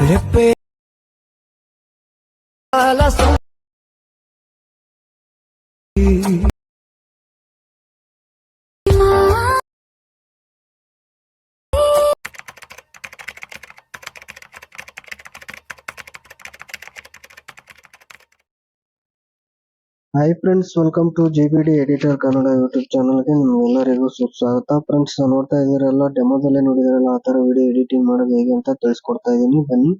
ರೆಪ್ಪೆ hi friends, welcome to GBD editor Kannada YouTube ಚಾನಲ್ಗೆ ನಿಮ್ಗೆಲ್ಲರಿಗೂ ಸುಸ್ವಾಗತ. ಫ್ರೆಂಡ್ಸ್, ನೋಡ್ತಾ ಇದ್ದೀರಲ್ಲ, ಡೆಮೋದಲ್ಲೇ ನೋಡಿದಿರಲ್ಲ, ಆ ತರ ವಿಡಿಯೋ ಎಡಿಟಿಂಗ್ ಮಾಡೋದು ಹೇಗೆ ಅಂತ ತಿಳಿಸ್ಕೊಡ್ತಾ ಇದ್ದೀನಿ. ಬನ್ನಿ,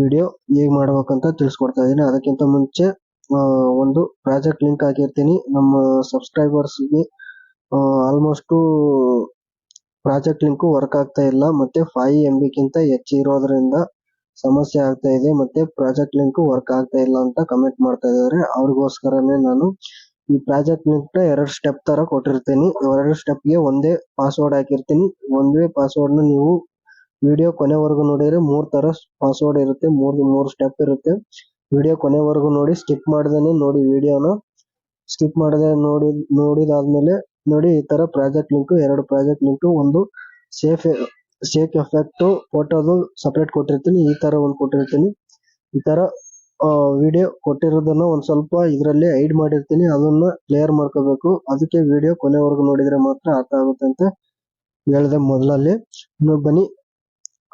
ವಿಡಿಯೋ ಹೇಗೆ ಮಾಡ್ಬೇಕಂತ ತಿಳಿಸ್ಕೊಡ್ತಾ ಇದ್ದೀನಿ. ಅದಕ್ಕಿಂತ ಮುಂಚೆ ಒಂದು ಪ್ರಾಜೆಕ್ಟ್ ಲಿಂಕ್ ಹಾಕಿರ್ತೀನಿ. ನಮ್ಮ ಸಬ್ಸ್ಕ್ರೈಬರ್ಸ್ಗೆ ಆಲ್ಮೋಸ್ಟ್ ಪ್ರಾಜೆಕ್ಟ್ ಲಿಂಕ್ ವರ್ಕ್ ಆಗ್ತಾ ಇಲ್ಲ, ಮತ್ತೆ 5 MB ಗಿಂತ ಹೆಚ್ಚು ಇರೋದ್ರಿಂದ ಸಮಸ್ಯೆ ಆಗ್ತಾ ಇದೆ, ಮತ್ತೆ ಪ್ರಾಜೆಕ್ಟ್ ಲಿಂಕ್ ವರ್ಕ್ ಆಗ್ತಾ ಇಲ್ಲ ಅಂತ ಕಮೆಂಟ್ ಮಾಡ್ತಾ ಇದ್ದಾರೆ. ಅವ್ರಿಗೋಸ್ಕರನೇ ನಾನು ಈ ಪ್ರಾಜೆಕ್ಟ್ ಲಿಂಕ್ ನ 2 ಸ್ಟೆಪ್ ತರ ಕೊಟ್ಟಿರ್ತೀನಿ. 2 ಸ್ಟೆಪ್ ಗೆ ಒಂದೇ ಪಾಸ್ವರ್ಡ್ ಹಾಕಿರ್ತೀನಿ. ಒಂದೇ ಪಾಸ್ವರ್ಡ್ ನ ನೀವು ವಿಡಿಯೋ ಕೊನೆವರೆಗೂ ನೋಡಿದ್ರೆ 3 ತರ ಪಾಸ್ವರ್ಡ್ ಇರುತ್ತೆ, 3 ಸ್ಟೆಪ್ ಇರುತ್ತೆ. ವಿಡಿಯೋ ಕೊನೆವರೆಗೂ ನೋಡಿ, ಸ್ಕಿಪ್ ಮಾಡ್ದೇನೆ ನೋಡಿ. ವಿಡಿಯೋನ ಸ್ಕಿಪ್ ಮಾಡದೆ ನೋಡಿದಾದ್ಮೇಲೆ ನೋಡಿ, ಈ ತರ ಪ್ರಾಜೆಕ್ಟ್ ಲಿಂಕ್, 2 ಪ್ರಾಜೆಕ್ಟ್ ಲಿಂಕ್, ಒಂದು ಶೇಕ್ ಎಫೆಕ್ಟ್ ಫೋಟೋದು ಸಪರೇಟ್ ಕೊಟ್ಟಿರ್ತೀನಿ, ಈ ತರ ಒಂದು ಕೊಟ್ಟಿರ್ತೀನಿ. ಈ ತರ ವಿಡಿಯೋ ಕೊಟ್ಟಿರೋದನ್ನ ಒಂದ್ ಸ್ವಲ್ಪ ಇದರಲ್ಲಿ ಹೈಡ್ ಮಾಡಿರ್ತೀನಿ, ಅದನ್ನ ಕ್ಲಿಯರ್ ಮಾಡ್ಕೋಬೇಕು. ಅದಕ್ಕೆ ವಿಡಿಯೋ ಕೊನೆವರೆಗೂ ನೋಡಿದ್ರೆ ಮಾತ್ರ ಅರ್ಥ ಆಗುತ್ತೆ ಅಂತ ಹೇಳಿದೆ ಮೊದಲಲ್ಲಿ. ಬನ್ನಿ,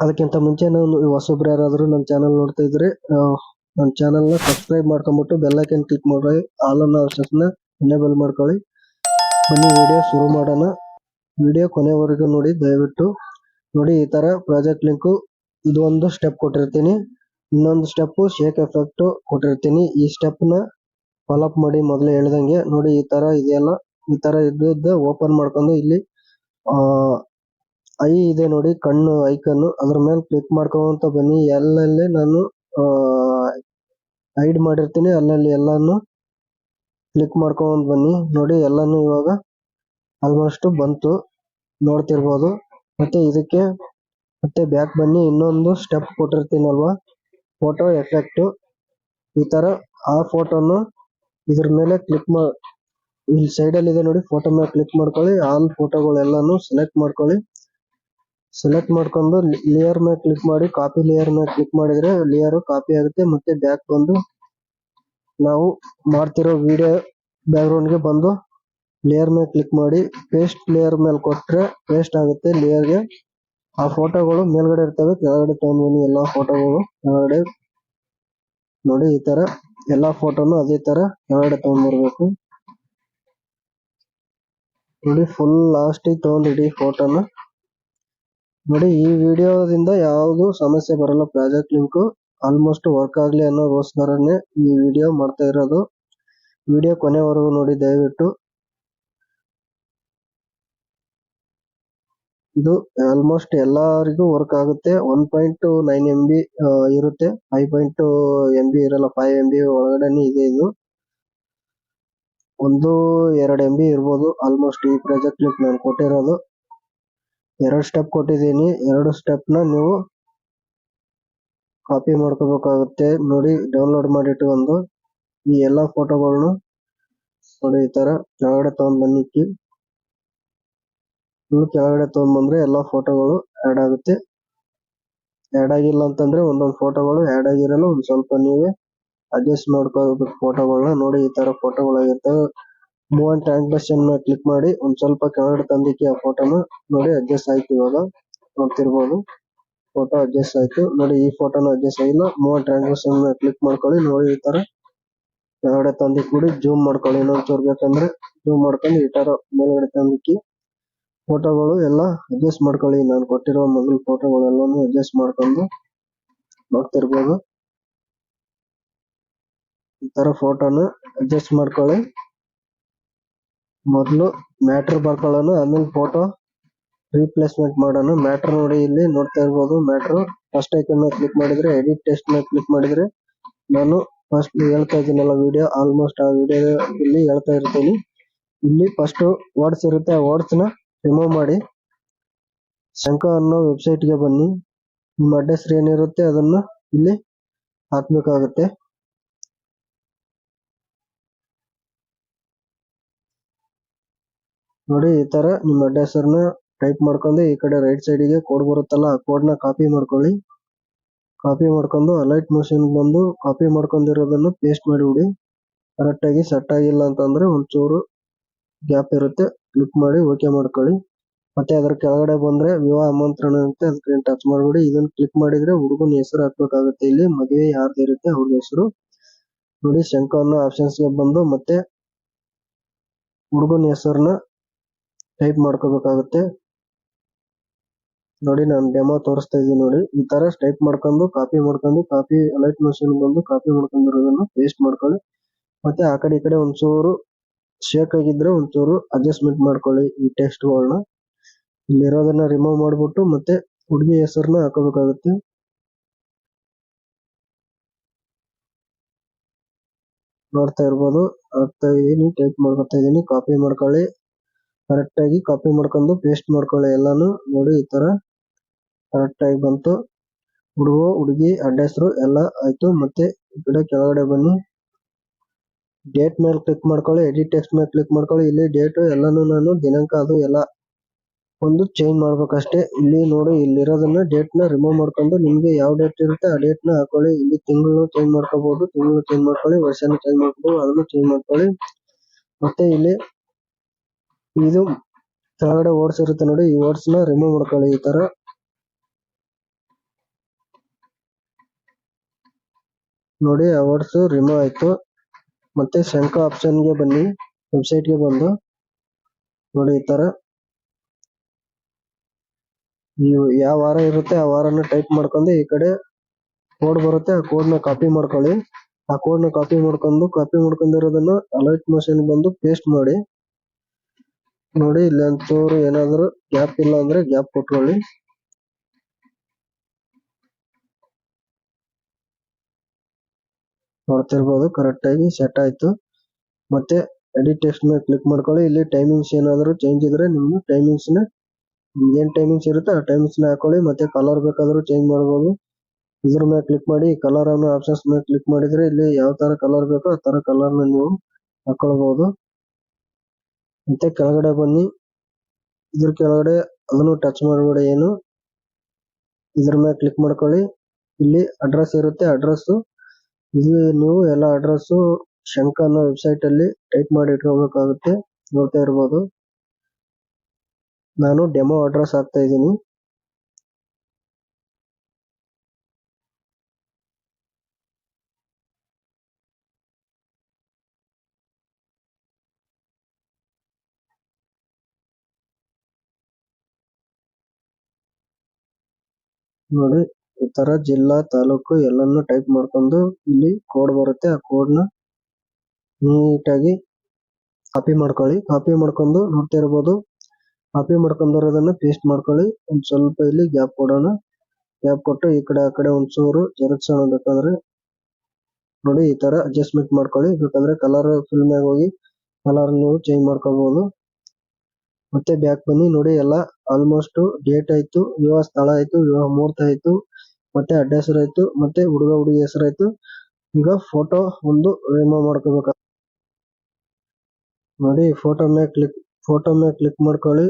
ಅದಕ್ಕಿಂತ ಮುಂಚೆ ನಾನು ಹೊಸಬ್ರು ಯಾರಾದ್ರೂ ನನ್ನ ಚಾನಲ್ ನೋಡ್ತಾ ಇದ್ರೆ ನನ್ನ ಚಾನಲ್ ನ ಸಬ್ಸ್ಕ್ರೈಬ್ ಮಾಡ್ಕೊಂಡ್ಬಿಟ್ಟು ಬೆಲ್ ಐಕನ್ ಕ್ಲಿಕ್ ಮಾಡಿ ಆಲ್ ಅನ್ನೋ ಆಪ್ಷನ್ ಎನೇಬಲ್ ಮಾಡ್ಕೊಳ್ಳಿ. ಬನ್ನಿ, ವಿಡಿಯೋ ಶುರು ಮಾಡೋಣ. ವಿಡಿಯೋ ಕೊನೆವರೆಗೂ ನೋಡಿ ದಯವಿಟ್ಟು. ನೋಡಿ, ಈ ತರ ಪ್ರಾಜೆಕ್ಟ್ ಲಿಂಕ್ ಇದು ಒಂದು ಸ್ಟೆಪ್ ಕೊಟ್ಟಿರ್ತೀನಿ, ಇನ್ನೊಂದು ಸ್ಟೆಪ್ ಶೇಕ್ ಎಫೆಕ್ಟ್ ಕೊಟ್ಟಿರ್ತೀನಿ. ಈ ಸ್ಟೆಪ್ ನ ಫಾಲೋ ಅಪ್ ಮಾಡಿ ಮೊದಲೇ ಹೇಳ್ದಂಗೆ. ನೋಡಿ, ಈ ತರ ಇದೆಯಲ್ಲ, ಈ ತರ ಇದ್ದ ಓಪನ್ ಮಾಡ್ಕೊಂಡು ಇಲ್ಲಿ ಐ ಇದೆ ನೋಡಿ, ಕಣ್ಣು ಐಕನ್, ಅದ್ರ ಮೇಲೆ ಕ್ಲಿಕ್ ಮಾಡ್ಕೊಂತ ಬನ್ನಿ. ಎಲ್ಲೆಲ್ಲಿ ನಾನು ಹೈಡ್ ಮಾಡಿರ್ತೀನಿ ಅಲ್ಲಲ್ಲಿ ಎಲ್ಲಾನು ಕ್ಲಿಕ್ ಮಾಡ್ಕೊಂಡ್ ಬನ್ನಿ. ನೋಡಿ, ಎಲ್ಲಾನು ಇವಾಗ ಆಲ್ಮೋಸ್ಟ್ ಬಂತು, ನೋಡ್ತಿರ್ಬೋದು. ಮತ್ತೆ ಇದಕ್ಕೆ ಮತ್ತೆ ಬ್ಯಾಕ್ ಬನ್ನಿ. ಇನ್ನೊಂದು ಸ್ಟೆಪ್ ಕೊಟ್ಟಿರ್ತೀನಲ್ವಾ, ಫೋಟೋ ಎಫೆಕ್ಟ್. ಈ ತರ ಆ ಫೋಟೋನು ಇದ್ರ ಮೇಲೆ ಕ್ಲಿಕ್ ಇಲ್ಲಿ ಸೈಡ್ ಅಲ್ಲಿ ಇದೆ ನೋಡಿ, ಫೋಟೋ ಮೇಲೆ ಕ್ಲಿಕ್ ಮಾಡ್ಕೊಳ್ಳಿ. ಆಲ್ ಫೋಟೋಗಳೆಲ್ಲಾನು ಸೆಲೆಕ್ಟ್ ಮಾಡ್ಕೊಳ್ಳಿ. ಸೆಲೆಕ್ಟ್ ಮಾಡ್ಕೊಂಡು ಲೇಯರ್ ಮೇಲೆ ಕ್ಲಿಕ್ ಮಾಡಿ, ಕಾಪಿ ಲೇಯರ್ ಮೇಲೆ ಕ್ಲಿಕ್ ಮಾಡಿದ್ರೆ ಲೇಯರ್ ಕಾಪಿ ಆಗುತ್ತೆ. ಮತ್ತೆ ಬ್ಯಾಕ್ ಬಂದು ನಾವು ಮಾಡ್ತಿರೋ ವಿಡಿಯೋ ಬ್ಯಾಕ್ ಗ್ರೌಂಡ್ ಗೆ ಬಂದು ಲೇಯರ್ ಮೇಲೆ ಕ್ಲಿಕ್ ಮಾಡಿ ಪೇಸ್ಟ್ ಲೇಯರ್ ಮೇಲೆ ಕೊಟ್ರೆ ಪೇಸ್ಟ್ ಆಗುತ್ತೆ ಲೇಯರ್ ಗೆ. ಆ ಫೋಟೋಗಳು ಮೇಲ್ಗಡೆ ಇರ್ತವೆ, ಕೆಳಗಡೆ ತಗೊಂಡ್ಬನ್ನಿ ಎಲ್ಲಾ ಫೋಟೋಗಳು ಕೆಳಗಡೆ. ನೋಡಿ, ಈ ತರ ಎಲ್ಲಾ ಫೋಟೋನು ಅದೇ ತರ ಕೆಳಗಡೆ ತಗೊಂಡ್ಬರ್ಬೇಕು. ನೋಡಿ, ಫುಲ್ ಲಾಸ್ಟ್ ತಗೊಂಡಿಡಿ ಫೋಟೋನ. ನೋಡಿ, ಈ ವಿಡಿಯೋದಿಂದ ಯಾವ್ದು ಸಮಸ್ಯೆ ಬರಲ್ಲ. ಪ್ರಾಜೆಕ್ಟ್ ಲಿಂಕ್ ಆಲ್ಮೋಸ್ಟ್ ವರ್ಕ್ ಆಗ್ಲಿ ಅನ್ನೋಗೋಸ್ಕರನೇ ಈ ವಿಡಿಯೋ ಮಾಡ್ತಾ ಇರೋದು. ವಿಡಿಯೋ ಕೊನೆವರೆಗೂ ನೋಡಿ ದಯವಿಟ್ಟು. ಇದು ಆಲ್ಮೋಸ್ಟ್ ಎಲ್ಲರಿಗೂ ವರ್ಕ್ ಆಗುತ್ತೆ. 1.9 MB ಇರುತ್ತೆ, 5.2 MB ಇರಲ್ಲ. 5 MB ಒಳಗಡೆನೆ ಇದೆ. ಇದು 1-2 MB ಇರ್ಬೋದು ಆಲ್ಮೋಸ್ಟ್. ಈ ಪ್ರಾಜೆಕ್ಟ್ ಲಿಂಕ್ ನಾನು ಕೊಟ್ಟಿರೋದು 2 ಸ್ಟೆಪ್ ಕೊಟ್ಟಿದ್ದೀನಿ. 2 ಸ್ಟೆಪ್ ನ ನೀವು ಕಾಪಿ ಮಾಡ್ಕೋಬೇಕಾಗುತ್ತೆ. ನೋಡಿ, ಡೌನ್ಲೋಡ್ ಮಾಡಿಟ್ಟು ಈ ಎಲ್ಲಾ ಫೋಟೋಗಳನ್ನು ನೋಡಿ ಈ ತರ ಕೆಳಗಡೆ ತಗೊಂಡ್ ಬನ್ನಿ. ಕೆಳಗಡೆ ತಗೊಂಡ್ ಬಂದ್ರೆ ಎಲ್ಲಾ ಫೋಟೋಗಳು ಆಡ್ ಆಗುತ್ತೆ. ಆಡ್ ಆಗಿಲ್ಲ ಅಂತಂದ್ರೆ ಒಂದೊಂದು ಫೋಟೋಗಳು ಆಡ್ ಆಗಿರಲ್ಲ, ಒಂದ್ ಸ್ವಲ್ಪ ನೀವೇ ಅಡ್ಜಸ್ಟ್ ಮಾಡ್ಕೋಬೇಕು ಫೋಟೋಗಳನ್ನ. ನೋಡಿ, ಈ ತರ ಫೋಟೋಗಳಾಗಿರ್ತವೆ. ಮೂವ್ ಅಂಡ್ ಟ್ರಾನ್ಸ್ಲೇಷನ್ ಮೇಲೆ ಕ್ಲಿಕ್ ಮಾಡಿ ಒಂದ್ ಸ್ವಲ್ಪ ಕೆಳಗಡೆ ತಂದಿಕ್ಕಿ ಆ ಫೋಟೋನ. ನೋಡಿ, ಅಡ್ಜಸ್ಟ್ ಆಯ್ತು. ಇವಾಗ ನೋಡ್ತಿರ್ಬೋದು, ಫೋಟೋ ಅಡ್ಜಸ್ಟ್ ಆಯ್ತು. ನೋಡಿ, ಈ ಫೋಟೋನ ಅಡ್ಜಸ್ಟ್ ಆಗಿಲ್ಲ. ಮೂವ್ ಅಂಡ್ ಟ್ರಾನ್ಸ್ಲೇಷನ್ ಮೇಲೆ ಕ್ಲಿಕ್ ಮಾಡ್ಕೊಳ್ಳಿ. ನೋಡಿ, ಈ ತರ ಕೆಳಗಡೆ ತಂದಿಕ್ಬಿಡಿ, ಜೂಮ್ ಮಾಡ್ಕೊಳ್ಳಿ. ಇನ್ನೊಂಚೂರು ಬೇಕಂದ್ರೆ ಜೂಮ್ ಮಾಡ್ಕೊಂಡು ಈ ತರ ಮೇಲ್ಗಡೆ ತಂದಿಕ್ಕಿ ಫೋಟೋಗಳು ಎಲ್ಲ ಅಡ್ಜಸ್ಟ್ ಮಾಡ್ಕೊಳ್ಳಿ. ನಾನು ಕೊಟ್ಟಿರೋ ಮೊದಲು ಫೋಟೋಗಳೆಲ್ಲಾನು ಅಡ್ಜಸ್ಟ್ ಮಾಡ್ಕೊಂಡು ನೋಡ್ತಿರ್ಬೋದು. ಈ ತರ ಫೋಟೋನ ಅಡ್ಜಸ್ಟ್ ಮಾಡ್ಕೊಳ್ಳಿ. ಮೊದಲು ಮ್ಯಾಟರ್ ಬರ್ಕೊಳ್ಳೋಣ, ಆಮೇಲೆ ಫೋಟೋ ರೀಪ್ಲೇಸ್ಮೆಂಟ್ ಮಾಡೋಣ. ಮ್ಯಾಟರ್ ನೋಡಿ, ಇಲ್ಲಿ ನೋಡ್ತಾ ಇರ್ಬೋದು. ಮ್ಯಾಟರ್ ಫಸ್ಟ್ ಐಕನ್ ಮೇಲೆ ಕ್ಲಿಕ್ ಮಾಡಿದ್ರೆ, ಎಡಿಟ್ ಟೆಸ್ಟ್ ಮೇಲೆ ಕ್ಲಿಕ್ ಮಾಡಿದ್ರೆ, ನಾನು ಫಸ್ಟ್ ಹೇಳ್ತಾ ಇದ್ದೀನಲ್ಲ ವಿಡಿಯೋ, ಆಲ್ಮೋಸ್ಟ್ ಆ ವಿಡಿಯೋ ಇಲ್ಲಿ ಹೇಳ್ತಾ ಇರ್ತೀನಿ. ಇಲ್ಲಿ ಫಸ್ಟ್ ವರ್ಡ್ಸ್ ಇರುತ್ತೆ, ಆ ವರ್ಡ್ಸ್ ನ ರಿಮೂವ್ ಮಾಡಿ ಶಂಕ ಅನ್ನೋ ವೆಬ್ಸೈಟ್ ಗೆ ಬನ್ನಿ. ನಿಮ್ಮ ಅಡ್ರೆಸ್ ಏನಿರುತ್ತೆ ಅದನ್ನ ಇಲ್ಲಿ ಹಾಕ್ಬೇಕಾಗುತ್ತೆ. ನೋಡಿ, ಈ ತರ ನಿಮ್ಮ ಅಡ್ರೆಸ್ ಟೈಪ್ ಮಾಡ್ಕೊಂಡು ಈ ಕಡೆ ರೈಟ್ ಸೈಡ್ ಗೆ ಕೋಡ್ ಬರುತ್ತಲ್ಲ, ಆ ಕೋಡ್ ನ ಕಾಪಿ ಮಾಡ್ಕೊಳ್ಳಿ. ಕಾಪಿ ಮಾಡ್ಕೊಂಡು ಅಲೈಟ್ ಮೋಷನ್ ಬಂದು ಕಾಪಿ ಮಾಡ್ಕೊಂಡಿರೋದನ್ನು ಪೇಸ್ಟ್ ಮಾಡಿಬಿಡಿ. ಕರೆಕ್ಟಾಗಿ ಸೆಟ್ ಆಗಿಲ್ಲ ಅಂತಂದ್ರೆ ಒಂಚೂರು ಗ್ಯಾಪ್ ಇರುತ್ತೆ, ಕ್ಲಿಕ್ ಮಾಡಿ ಓಕೆ ಮಾಡ್ಕೊಳ್ಳಿ. ಮತ್ತೆ ಅದ್ರ ಕೆಳಗಡೆ ಬಂದ್ರೆ ವಿವಾಹ ಆಮಂತ್ರಣ ಇರುತ್ತೆ, ಅದಕ್ಕೆ ಟಚ್ ಮಾಡ್ಬಿಡಿ. ಇದನ್ನ ಕ್ಲಿಕ್ ಮಾಡಿದ್ರೆ ಹುಡುಗನ ಹೆಸರು ಹಾಕ್ಬೇಕಾಗುತ್ತೆ. ಇಲ್ಲಿ ಮದುವೆ ಯಾರ್ದು ಇರುತ್ತೆ ಅವ್ರ ಹೆಸರು ನೋಡಿ. ಶಂಕ ಅನ್ನೋ ಆಪ್ಷನ್ಸ್ಗೆ ಬಂದು ಮತ್ತೆ ಹುಡುಗನ ಹೆಸರನ್ನ ಟೈಪ್ ಮಾಡ್ಕೋಬೇಕಾಗುತ್ತೆ ನೋಡಿ. ನಾನು ಡೆಮೋ ತೋರಿಸ್ತಾ ಇದ್ದೀನಿ ನೋಡಿ. ಈ ತರ ಟೈಪ್ ಮಾಡ್ಕೊಂಡು ಕಾಪಿ ಅಲೈಟ್ ಮಷೀನ್ ಬಂದು ಕಾಪಿ ಮಾಡ್ಕೊಂಡಿರೋದನ್ನ ಪೇಸ್ಟ್ ಮಾಡ್ಕೊಳ್ಳಿ. ಮತ್ತೆ ಆ ಕಡೆ ಈ ಕಡೆ ಒಂಚೂರು ಶೇಕ್ ಆಗಿದ್ರೆ ಒಂಚೂರು ಅಡ್ಜಸ್ಟ್ಮೆಂಟ್ ಮಾಡ್ಕೊಳ್ಳಿ ಈ ಟೆಕ್ಸ್ಟ್ಗಳನ್ನ. ಇಲ್ಲಿರೋದನ್ನ ರಿಮೂವ್ ಮಾಡ್ಬಿಟ್ಟು ಮತ್ತೆ ಹುಡುಗಿ ಹೆಸರನ್ನ ಹಾಕೋಬೇಕಾಗುತ್ತೆ. ನೋಡ್ತಾ ಇರ್ಬೋದು, ಆಗ್ತಾ ಇದೀನಿ, ಟೈಪ್ ಮಾಡ್ಕೊತಾ ಇದೀನಿ. ಕಾಪಿ ಮಾಡ್ಕೊಳ್ಳಿ, ಕರೆಕ್ಟ್ ಆಗಿ ಕಾಪಿ ಮಾಡ್ಕೊಂಡು ಪೇಸ್ಟ್ ಮಾಡ್ಕೊಳ್ಳಿ ಎಲ್ಲಾನು ನೋಡಿ. ಈ ತರ ಕರೆಕ್ಟ್ ಆಗಿ ಬಂತು. ಹುಡುಗಿ ಅಡ್ಡ ಹೆಸರು ಎಲ್ಲ ಆಯ್ತು. ಮತ್ತೆ ಈ ಕಡೆ ಕೆಳಗಡೆ ಬನ್ನಿ, ಡೇಟ್ ಮೇಲೆ ಕ್ಲಿಕ್ ಮಾಡ್ಕೊಳ್ಳಿ, ಎಡಿಟ್ ಟೆಕ್ಸ್ಟ್ ಮೇಲೆ ಕ್ಲಿಕ್ ಮಾಡ್ಕೊಳ್ಳಿ. ಇಲ್ಲಿ ಡೇಟ್ ಎಲ್ಲಾನು ನಾನು ದಿನಾಂಕ ಅದು ಎಲ್ಲ ಒಂದು ಚೇಂಜ್ ಮಾಡ್ಬೇಕಷ್ಟೇ. ಇಲ್ಲಿ ನೋಡಿ, ಇಲ್ಲಿರೋದನ್ನ ಡೇಟ್ ನ ರಿಮೂವ್ ಮಾಡ್ಕೊಂಡು ನಿಮ್ಗೆ ಯಾವ ಡೇಟ್ ಇರುತ್ತೆ ಆ ಡೇಟ್ ನ ಹಾಕೊಳ್ಳಿ. ಇಲ್ಲಿ ತಿಂಗಳು ಚೇಂಜ್ ಮಾಡ್ಕೋಬಹುದು, ತಿಂಗಳು ಚೇಂಜ್ ಮಾಡ್ಕೊಳ್ಳಿ, ವರ್ಷನ ಚೇಂಜ್ ಮಾಡ್ಕೊಂಡು ಅದನ್ನು ಚೇಂಜ್ ಮಾಡ್ಕೊಳ್ಳಿ. ಮತ್ತೆ ಇಲ್ಲಿ ಇದು ಕೆಳಗಡೆ ವರ್ಡ್ಸ್ ಇರುತ್ತೆ ನೋಡಿ, ಈ ವರ್ಡ್ಸ್ ನ ರಿಮೂವ್ ಮಾಡ್ಕೊಳ್ಳಿ. ಈ ತರ ನೋಡಿ, ಆ ವರ್ಡ್ಸ್ ರಿಮೂವ್ ಆಯ್ತು. ಮತ್ತೆ ಶಂಕ ಆಪ್ಷನ್ ಗೆ ಬನ್ನಿ, ವೆಬ್ಸೈಟ್ ಗೆ ಬಂದು ನೋಡಿ. ಈ ತರ ನೀವು ಯಾವ ವಾರ ಇರುತ್ತೆ ಆ ವಾರನ ಟೈಪ್ ಮಾಡ್ಕೊಂಡು ಈ ಕಡೆ ಕೋಡ್ ಬರುತ್ತೆ, ಆ ಕೋಡ್ ನ ಕಾಪಿ ಮಾಡ್ಕೊಳ್ಳಿ. ಆ ಕೋಡ್ ನ ಕಾಪಿ ಮಾಡ್ಕೊಂಡಿರೋದನ್ನ ಅಲೈಟ್ ಮೋಷನ್ ಬಂದು ಪೇಸ್ಟ್ ಮಾಡಿ ನೋಡಿ. ಇಲ್ಲಿ ಒಂಚೂರು ಏನಾದ್ರು ಗ್ಯಾಪ್ ಇಲ್ಲ ಅಂದ್ರೆ ಗ್ಯಾಪ್ ಕೊಟ್ಕೊಳ್ಳಿ. ನೋಡ್ತಿರ್ಬೋದು ಕರೆಕ್ಟ್ ಆಗಿ ಸೆಟ್ ಆಯ್ತು. ಮತ್ತೆ ಎಡಿಟ್ ಟೆಕ್ಸ್ಟ್ ಮೇಲೆ ಕ್ಲಿಕ್ ಮಾಡ್ಕೊಳ್ಳಿ. ಇಲ್ಲಿ ಟೈಮಿಂಗ್ಸ್ ಏನಾದ್ರು ಚೇಂಜ್ ಇದ್ರೆ ನಿಮ್ಮ ಟೈಮಿಂಗ್ಸ್ ನ ಏನ್ ಟೈಮಿಂಗ್ಸ್ ಇರುತ್ತೆ ಆ ಟೈಮಿಂಗ್ಸ್ ನ ಹಾಕೊಳ್ಳಿ. ಮತ್ತೆ ಕಲರ್ ಬೇಕಾದ್ರೂ ಚೇಂಜ್ ಮಾಡಬಹುದು. ಇದ್ರ ಮೇಲೆ ಕ್ಲಿಕ್ ಮಾಡಿ ಕಲರ್ ಅನ್ನೋ ಆಪ್ಷನ್ಸ್ ಮೇಲೆ ಕ್ಲಿಕ್ ಮಾಡಿದ್ರೆ ಇಲ್ಲಿ ಯಾವ ತರ ಕಲರ್ ಬೇಕೋ ಆ ತರ ಕಲರ್ ನ ನೀವು ಹಾಕೊಳ್ಬಹುದು. ಮತ್ತೆ ಕೆಳಗಡೆ ಬನ್ನಿ, ಇದ್ರ ಕೆಳಗಡೆ ಅದನ್ನು ಟಚ್ ಮಾಡಬೇಡಿ ಏನು. ಇದ್ರ ಮೇಲೆ ಕ್ಲಿಕ್ ಮಾಡ್ಕೊಳ್ಳಿ. ಇಲ್ಲಿ ಅಡ್ರೆಸ್ ಇರುತ್ತೆ, ಅಡ್ರೆಸ್ ಇಲ್ಲಿ ನೀವು ಎಲ್ಲ ಅಡ್ರೆಸ್ ಶಂಕ ಅನ್ನೋ ವೆಬ್ಸೈಟ್ ಅಲ್ಲಿ ಟೈಪ್ ಮಾಡಿ ಇಟ್ಕೋಬೇಕಾಗುತ್ತೆ. ನೋಡ್ತಾ ಇರ್ಬೋದು, ನಾನು ಡೆಮೋ ಅಡ್ರೆಸ್ ಹಾಕ್ತಾ ಇದ್ದೀನಿ. ನೋಡಿ, ಈ ತರ ಜಿಲ್ಲಾ ತಾಲೂಕು ಎಲ್ಲಾನು ಟೈಪ್ ಮಾಡ್ಕೊಂಡು ಇಲ್ಲಿ ಕೋಡ್ ಬರುತ್ತೆ, ಆ ಕೋಡ್ ನ ನೀಟಾಗಿ ಕಾಪಿ ಮಾಡ್ಕೊಳ್ಳಿ. ಕಾಪಿ ಮಾಡ್ಕೊಂಡು ನೋಡ್ತಾ ಇರ್ಬೋದು, ಕಾಪಿ ಮಾಡ್ಕೊಂಡಿರೋದನ್ನ ಪೇಸ್ಟ್ ಮಾಡ್ಕೊಳ್ಳಿ. ಒಂದ್ ಸ್ವಲ್ಪ ಇಲ್ಲಿ ಗ್ಯಾಪ್ ಕೊಡೋಣ. ಗ್ಯಾಪ್ ಕೊಟ್ಟು ಈ ಕಡೆ ಆ ಕಡೆ ಒಂಚೂರು ಜರುಗ್ಸೋಣ. ಬೇಕಾದ್ರೆ ನೋಡಿ ಈ ತರ ಅಡ್ಜಸ್ಟ್ಮೆಂಟ್ ಮಾಡ್ಕೊಳ್ಳಿ. ಬೇಕಾದ್ರೆ ಕಲರ್ ಫಿಲ್ಮ್ ಆಗಿ ಹೋಗಿ ಕಲರ್ ನೀವು ಚೇಂಜ್ ಮಾಡ್ಕೋಬಹುದು. ಮತ್ತೆ ಬ್ಯಾಕ್ ಬನ್ನಿ ನೋಡಿ, ಎಲ್ಲ ಆಲ್ಮೋಸ್ಟ್ ಡೇಟ್ ಆಯ್ತು, ವಿವಾಹ ಸ್ಥಳ ಆಯ್ತು, ವಿವಾಹ ಮುಹೂರ್ತ ಆಯ್ತು, ಮತ್ತೆ ಅಡ್ಡ ಹೆಸರು ಆಯ್ತು, ಮತ್ತೆ ಹುಡುಗಿ ಹೆಸರು ಆಯ್ತು. ಈಗ ಫೋಟೋ ಒಂದು ರಿಮೂವ್ ಮಾಡ್ಕೋಬೇಕು ನೋಡಿ. ಫೋಟೋ ಮೇಲೆ ಕ್ಲಿಕ್ ಮಾಡ್ಕೊಳ್ಳಿ,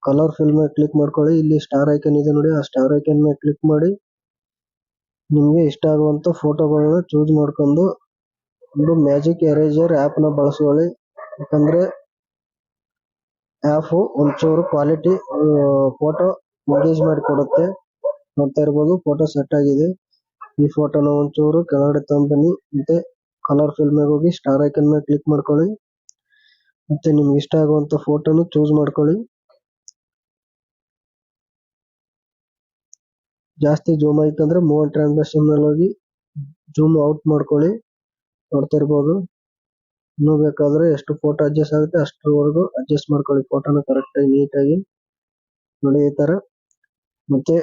ಕಲರ್ ಫಿಲ್ ಮೇಲೆ ಕ್ಲಿಕ್ ಮಾಡ್ಕೊಳ್ಳಿ. ಇಲ್ಲಿ ಸ್ಟಾರ್ ಐಕನ್ ಇದೆ ನೋಡಿ, ಆ ಸ್ಟಾರ್ ಐಕನ್ ಮೇಲೆ ಕ್ಲಿಕ್ ಮಾಡಿ ನಿಮ್ಗೆ ಇಷ್ಟ ಆಗುವಂತ ಫೋಟೋಗಳನ್ನ ಚೂಸ್ ಮಾಡ್ಕೊಂಡು ಒಂದು ಮ್ಯಾಜಿಕ್ ಎರೇಸರ್ ಆಪ್ ನ ಬಳಸ್ಕೊಳ್ಳಿ. ಯಾಕಂದ್ರೆ ಆಪ್ ಒಂಚೂರು ಕ್ವಾಲಿಟಿ ಫೋಟೋ ಎಂಗೇಜ್ ಮಾಡಿ ಕೊಡುತ್ತೆ. ನೋಡ್ತಾ ಇರ್ಬೋದು, ಫೋಟೋ ಸೆಟ್ ಆಗಿದೆ. ಈ ಫೋಟೋನ ಒಂಚೂರು ಕೆಳಗಡೆ ತಗೊಂಡ್ಬನ್ನಿ. ಮತ್ತೆ ಕಲರ್ ಫಿಲ್ ಮೇಲೆ ಹೋಗಿ ಸ್ಟಾರ್ ಐಕನ್ ಮೇಲೆ ಕ್ಲಿಕ್ ಮಾಡ್ಕೊಳ್ಳಿ. ಮತ್ತೆ ನಿಮ್ಗೆ ಇಷ್ಟ ಆಗುವಂತ ಫೋಟೋನು ಚೂಸ್ ಮಾಡ್ಕೊಳ್ಳಿ. ಜಾಸ್ತಿ ಜೂಮ್ ಆಯ್ತಂದ್ರೆ ಮೂವ್ ಟ್ರಾನ್ಸಾಕ್ಷನ್ ಮೇಲೆ ಹೋಗಿ ಜೂಮ್ ಔಟ್ ಮಾಡ್ಕೊಳ್ಳಿ. ನೋಡ್ತಾ ಇರ್ಬೋದು, ಇನ್ನೂ ಬೇಕಾದ್ರೆ ಎಷ್ಟು ಫೋಟೋ ಅಡ್ಜಸ್ಟ್ ಆಗುತ್ತೆ ಅಷ್ಟರವರೆಗೂ ಅಡ್ಜಸ್ಟ್ ಮಾಡ್ಕೊಳ್ಳಿ ಫೋಟೋನ ಕರೆಕ್ಟ್ ಆಗಿ ನೀಟಾಗಿ ನೋಡಿ. ಈ ತರ ಮತ್ತೆ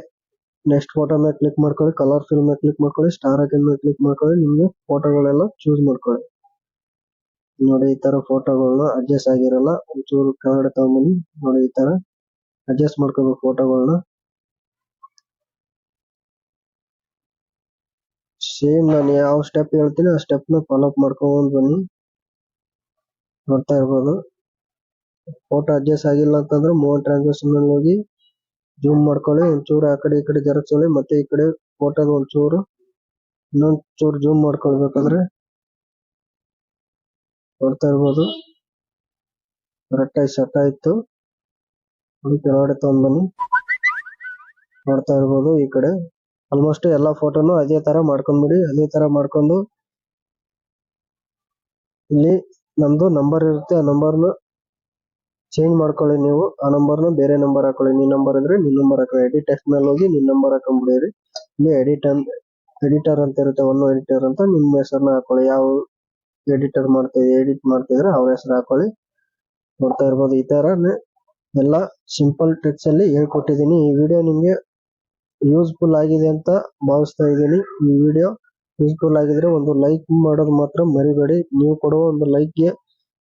ನೆಕ್ಸ್ಟ್ ಫೋಟೋ ಮೇಲೆ ಕ್ಲಿಕ್ ಮಾಡ್ಕೊಳ್ಳಿ, ಕಲರ್ ಫಿಲ್ ಮೇಲೆ ಕ್ಲಿಕ್ ಮಾಡ್ಕೊಳ್ಳಿ, ಸ್ಟಾರ್ ಐಕನ್ ಮೇಲೆ ಕ್ಲಿಕ್ ಮಾಡ್ಕೊಳ್ಳಿ. ನಿಮ್ಗೆ ಫೋಟೋಗಳೆಲ್ಲ ಚೂಸ್ ಮಾಡ್ಕೊಳ್ಳಿ ನೋಡಿ. ಈ ತರ ಫೋಟೋಗಳನ್ನ ಅಡ್ಜಸ್ಟ್ ಆಗಿರಲ್ಲ, ಒಂಚೂರು ಕೆಳಗಡೆ ತಗೊಂಡ್ಬನ್ನಿ ನೋಡಿ. ಈ ತರ ಅಡ್ಜಸ್ಟ್ ಮಾಡ್ಕೋಬೇಕು ಫೋಟೋಗಳನ್ನ. ಸೇಮ್ ನಾನು ಯಾವ ಸ್ಟೆಪ್ ಹೇಳ್ತೀನಿ ಆ ಸ್ಟೆಪ್ ನ ಫಾಲೋ ಅಪ್ ಮಾಡ್ಕೊಂಡು ಬನ್ನಿ. ನೋಡ್ತಾ ಇರ್ಬೋದು, ಫೋಟೋ ಅಡ್ಜಸ್ಟ್ ಆಗಿಲ್ಲ ಅಂತಂದ್ರೆ ಮೂವ್ ಟ್ರಾನ್ಸಾಕ್ಷನ್ ಮೇಲೆ ಹೋಗಿ ಜೂಮ್ ಮಾಡ್ಕೊಳ್ಳಿ. ಒಂಚೂರು ಆ ಕಡೆ ಈ ಕಡೆ ಜರುಗಿಸ್ಕೊಳ್ಳಿ. ಮತ್ತೆ ಈ ಕಡೆ ಫೋಟೋದ ಒಂಚೂರು ಇನ್ನೊಂದ್ ಚೂರು ಜೂಮ್ ಮಾಡ್ಕೊಳ್ಬೇಕಾದ್ರೆ ನೋಡ್ತಾ ಇರ್ಬೋದು ಕರೆಕ್ಟ್ ಆಗಿ ಸೆಟ್ ಆಯ್ತು. ಕೆಳಗಡೆ ತಗೊಂಡ್ಬನ್ನಿ ನೋಡ್ತಾ ಇರ್ಬೋದು. ಈ ಕಡೆ ಆಲ್ಮೋಸ್ಟ್ ಎಲ್ಲಾ ಫೋಟೋನು ಅದೇ ತರ ಮಾಡ್ಕೊಂಡ್ಬಿಡಿ. ಅದೇ ತರ ಮಾಡ್ಕೊಂಡು ಇಲ್ಲಿ ನಮ್ದು ನಂಬರ್ ಇರುತ್ತೆ, ಆ ನಂಬರ್ನ ಚೇಂಜ್ ಮಾಡ್ಕೊಳ್ಳಿ. ನೀವು ಆ ನಂಬರ್ನ ಬೇರೆ ನಂಬರ್ ಹಾಕೊಳ್ಳಿ. ನಿನ್ ನಂಬರ್ ಇದ್ರೆ ನಿನ್ ನಂಬರ್ ಹಾಕೊಳ್ಳಿ. ಎಡಿಟ್ ಟೆಕ್ಸ್ಟ್ ಮೇಲೆ ಹೋಗಿ ನಿನ್ ನಂಬರ್ ಹಾಕೊಂಡ್ಬಿಡಿರಿ. ಇಲ್ಲಿ ಎಡಿಟರ್ ಅಂತ ಇರುತ್ತೆ, ಒನ್ ಎಡಿಟರ್ ಅಂತ ನಿಮ್ಮ ಹೆಸರನ್ನ ಹಾಕೊಳ್ಳಿ. ಯಾವ ಎಡಿಟ್ ಮಾಡ್ತಿದ್ರೆ ಅವ್ರ ಹೆಸರು ಹಾಕೊಳ್ಳಿ. ನೋಡ್ತಾ ಇರ್ಬೋದು ಈ ತರ ಎಲ್ಲ ಸಿಂಪಲ್ ಟ್ರಿಕ್ಸ್ ಅಲ್ಲಿ ಹೇಳ್ಕೊಟ್ಟಿದ್ದೀನಿ. ಈ ವಿಡಿಯೋ ನಿಮ್ಗೆ ಯೂಸ್ಫುಲ್ ಆಗಿದೆ ಅಂತ ಭಾವಿಸ್ತಾ ಇದ್ದೀನಿ. ಈ ವಿಡಿಯೋ ಯೂಸ್ಫುಲ್ ಆಗಿದ್ರೆ ಒಂದು ಲೈಕ್ ಮಾಡೋದು ಮಾತ್ರ ಮರಿಬೇಡಿ. ನೀವು ಕೊಡುವ ಒಂದು ಲೈಕ್ ಗೆ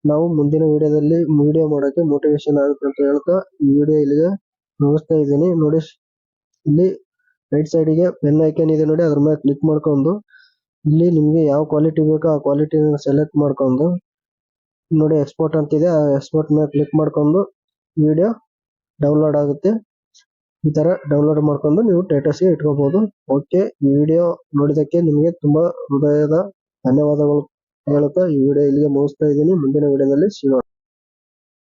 ನಾವು ಮುಂದಿನ ವಿಡಿಯೋದಲ್ಲಿ ವಿಡಿಯೋ ಮಾಡೋಕೆ ಮೋಟಿವೇಶನ್ ಆಗುತ್ತೆ ಅಂತ ಹೇಳ್ತಾ ಈ ವಿಡಿಯೋ ಇಲ್ಲಿಗೆ ಮುಗಿಸ್ತಾ ಇದ್ದೀನಿ. ನೋಡಿ ಇಲ್ಲಿ ರೈಟ್ ಸೈಡ್ ಗೆ ಪೆನ್ ಐಕನ್ ಇದೆ ನೋಡಿ, ಅದ್ರ ಮೇಲೆ ಕ್ಲಿಕ್ ಮಾಡ್ಕೊಂಡು ಇಲ್ಲಿ ನಿಮ್ಗೆ ಯಾವ ಕ್ವಾಲಿಟಿ ಬೇಕೋ ಆ ಕ್ವಾಲಿಟಿನ ಸೆಲೆಕ್ಟ್ ಮಾಡ್ಕೊಂಡು ನೋಡಿ ಎಕ್ಸ್ಪೋರ್ಟ್ ಅಂತಿದೆ, ಆ ಎಕ್ಸ್ಪೋರ್ಟ್ ಮೇಲೆ ಕ್ಲಿಕ್ ಮಾಡ್ಕೊಂಡು ವಿಡಿಯೋ ಡೌನ್ಲೋಡ್ ಆಗುತ್ತೆ. ಈ ತರ ಡೌನ್ಲೋಡ್ ಮಾಡ್ಕೊಂಡು ನೀವು ಸ್ಟೇಟಸ್ ಗೆ ಇಟ್ಕೋಬಹುದು. ಓಕೆ, ಈ ವಿಡಿಯೋ ನೋಡಿದಕ್ಕೆ ನಿಮಗೆ ತುಂಬಾ ಹೃದಯದ ಧನ್ಯವಾದಗಳು ಹೇಳುತ್ತಾ ಈ ವಿಡಿಯೋ ಇಲ್ಲಿಗೆ ಮುಗಿಸ್ತಾ ಇದ್ದೀನಿ. ಮುಂದಿನ ವಿಡಿಯೋದಲ್ಲಿ ಸಿಗೋಣ.